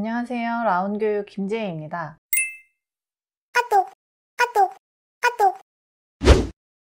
안녕하세요. 라운교육 김재희입니다.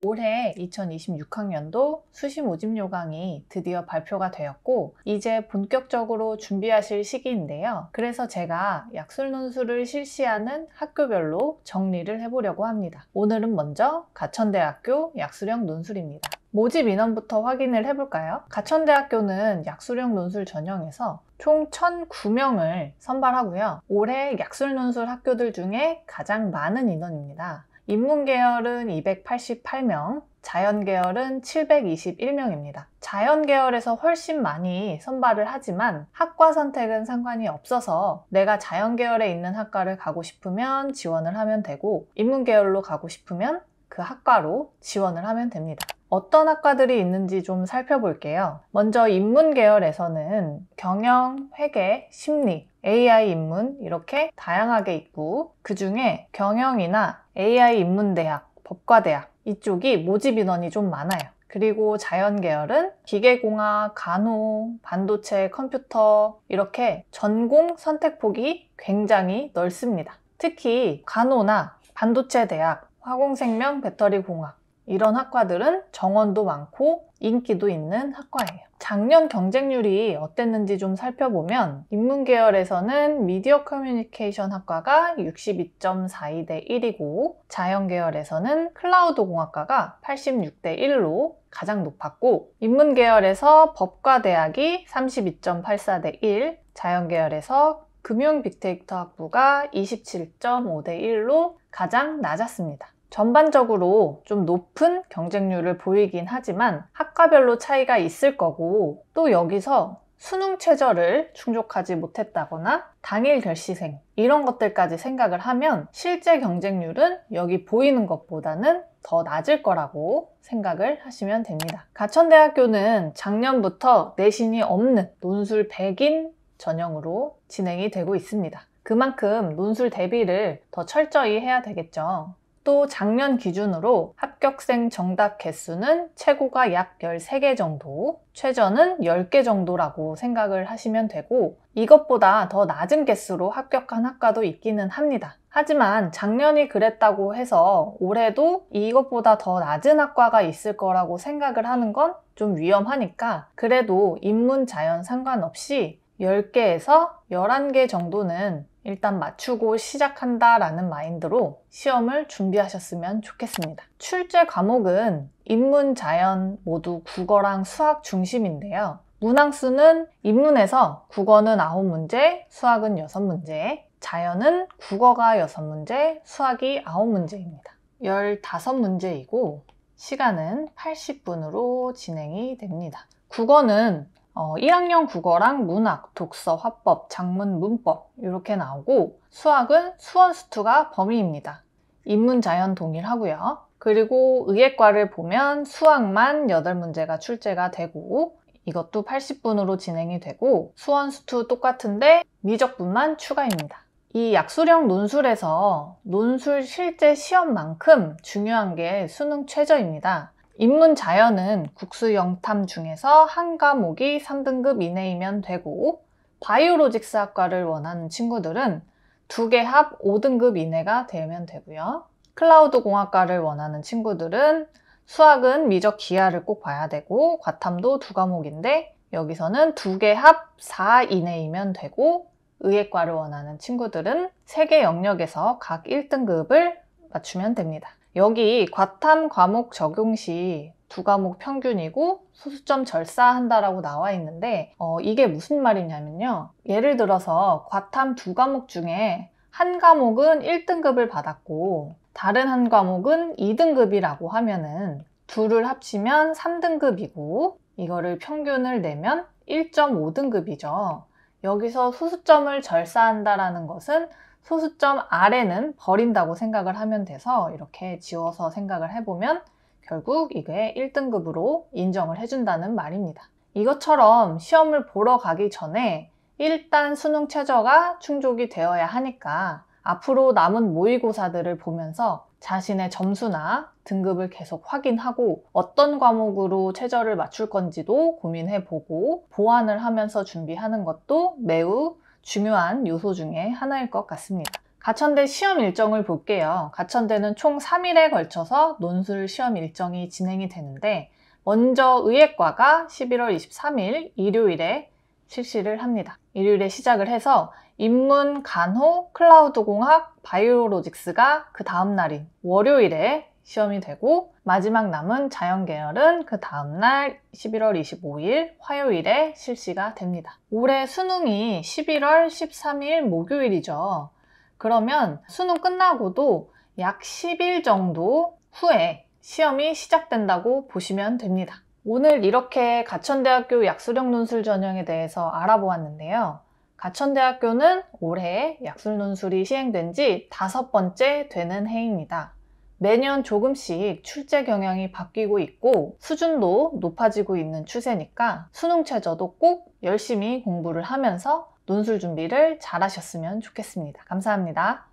올해 2026학년도 수시 모집 요강이 드디어 발표가 되었고 이제 본격적으로 준비하실 시기인데요. 그래서 제가 약술 논술을 실시하는 학교별로 정리를 해보려고 합니다. 오늘은 먼저 가천대학교 약술형 논술입니다. 모집 인원부터 확인을 해볼까요? 가천대학교는 약술형 논술 전형에서 총 1009명을 선발하고요. 올해 약술 논술 학교들 중에 가장 많은 인원입니다. 인문계열은 288명, 자연계열은 721명입니다. 자연계열에서 훨씬 많이 선발을 하지만 학과 선택은 상관이 없어서 내가 자연계열에 있는 학과를 가고 싶으면 지원을 하면 되고 인문계열로 가고 싶으면 그 학과로 지원을 하면 됩니다. 어떤 학과들이 있는지 좀 살펴볼게요. 먼저 인문계열에서는 경영, 회계, 심리, AI 인문 이렇게 다양하게 있고 그 중에 경영이나 AI 인문대학, 법과대학 이쪽이 모집 인원이 좀 많아요. 그리고 자연계열은 기계공학, 간호, 반도체, 컴퓨터 이렇게 전공 선택폭이 굉장히 넓습니다. 특히 간호나 반도체 대학, 화공생명, 배터리공학 이런 학과들은 정원도 많고 인기도 있는 학과예요. 작년 경쟁률이 어땠는지 좀 살펴보면 인문계열에서는 미디어 커뮤니케이션 학과가 62.42 대 1이고 자연계열에서는 클라우드 공학과가 86대 1로 가장 높았고 인문계열에서 법과대학이 32.84 대 1, 자연계열에서 금융 빅데이터 학부가 27.5 대 1로 가장 낮았습니다. 전반적으로 좀 높은 경쟁률을 보이긴 하지만 학과별로 차이가 있을 거고 또 여기서 수능 최저를 충족하지 못했다거나 당일 결시생 이런 것들까지 생각을 하면 실제 경쟁률은 여기 보이는 것보다는 더 낮을 거라고 생각을 하시면 됩니다. 가천대학교는 작년부터 내신이 없는 논술 100인 전형으로 진행이 되고 있습니다. 그만큼 논술 대비를 더 철저히 해야 되겠죠. 또 작년 기준으로 합격생 정답 개수는 최고가 약 13개 정도, 최저는 10개 정도라고 생각을 하시면 되고 이것보다 더 낮은 개수로 합격한 학과도 있기는 합니다. 하지만 작년이 그랬다고 해서 올해도 이것보다 더 낮은 학과가 있을 거라고 생각을 하는 건 좀 위험하니까 그래도 인문, 자연 상관없이 10개에서 11개 정도는 일단 맞추고 시작한다라는 마인드로 시험을 준비하셨으면 좋겠습니다. 출제 과목은 인문, 자연 모두 국어랑 수학 중심인데요. 문항수는 인문에서 국어는 9문제, 수학은 6문제, 자연은 국어가 6문제, 수학이 9문제입니다. 15문제이고 시간은 80분으로 진행이 됩니다. 국어는 1학년 국어랑 문학, 독서, 화법, 작문, 문법 이렇게 나오고 수학은 수원수투가 범위입니다. 인문, 자연 동일하고요. 그리고 의예과를 보면 수학만 8문제가 출제가 되고 이것도 80분으로 진행이 되고 수원수투 똑같은데 미적분만 추가입니다. 이 약술형 논술에서 논술 실제 시험만큼 중요한 게 수능 최저입니다. 인문 자연은 국수 영탐 중에서 한 과목이 3등급 이내이면 되고 바이오로직스 학과를 원하는 친구들은 2개 합 5등급 이내가 되면 되고요. 클라우드 공학과를 원하는 친구들은 수학은 미적 기하를 꼭 봐야 되고 과탐도 2과목인데 여기서는 2개 합 4 이내이면 되고 의예과를 원하는 친구들은 3개 영역에서 각 1등급을 맞추면 됩니다. 여기 과탐 과목 적용 시 2과목 평균이고 소수점 절사한다라고 나와 있는데 이게 무슨 말이냐면요. 예를 들어서 과탐 2과목 중에 한 과목은 1등급을 받았고 다른 한 과목은 2등급이라고 하면은 둘을 합치면 3등급이고 이거를 평균을 내면 1.5등급이죠. 여기서 소수점을 절사한다라는 것은 소수점 아래는 버린다고 생각을 하면 돼서 이렇게 지워서 생각을 해보면 결국 이게 1등급으로 인정을 해준다는 말입니다. 이것처럼 시험을 보러 가기 전에 일단 수능 최저가 충족이 되어야 하니까 앞으로 남은 모의고사들을 보면서 자신의 점수나 등급을 계속 확인하고 어떤 과목으로 최저를 맞출 건지도 고민해보고 보완을 하면서 준비하는 것도 매우 중요한 요소 중에 하나일 것 같습니다. 가천대 시험 일정을 볼게요. 가천대는 총 3일에 걸쳐서 논술 시험 일정이 진행이 되는데 먼저 의예과가 11월 23일 일요일에 실시를 합니다. 일요일에 시작을 해서 인문, 간호, 클라우드공학, 바이오로직스가 그 다음 날인 월요일에 시험이 되고 마지막 남은 자연계열은 그 다음날 11월 25일 화요일에 실시가 됩니다. 올해 수능이 11월 13일 목요일이죠. 그러면 수능 끝나고도 약 10일 정도 후에 시험이 시작된다고 보시면 됩니다. 오늘 이렇게 가천대학교 약수령 논술 전형에 대해서 알아보았는데요. 가천대학교는 올해 약술 논술이 시행된 지 5번째 되는 해입니다. 매년 조금씩 출제 경향이 바뀌고 있고 수준도 높아지고 있는 추세니까 수능 최저도 꼭 열심히 공부를 하면서 논술 준비를 잘 하셨으면 좋겠습니다. 감사합니다.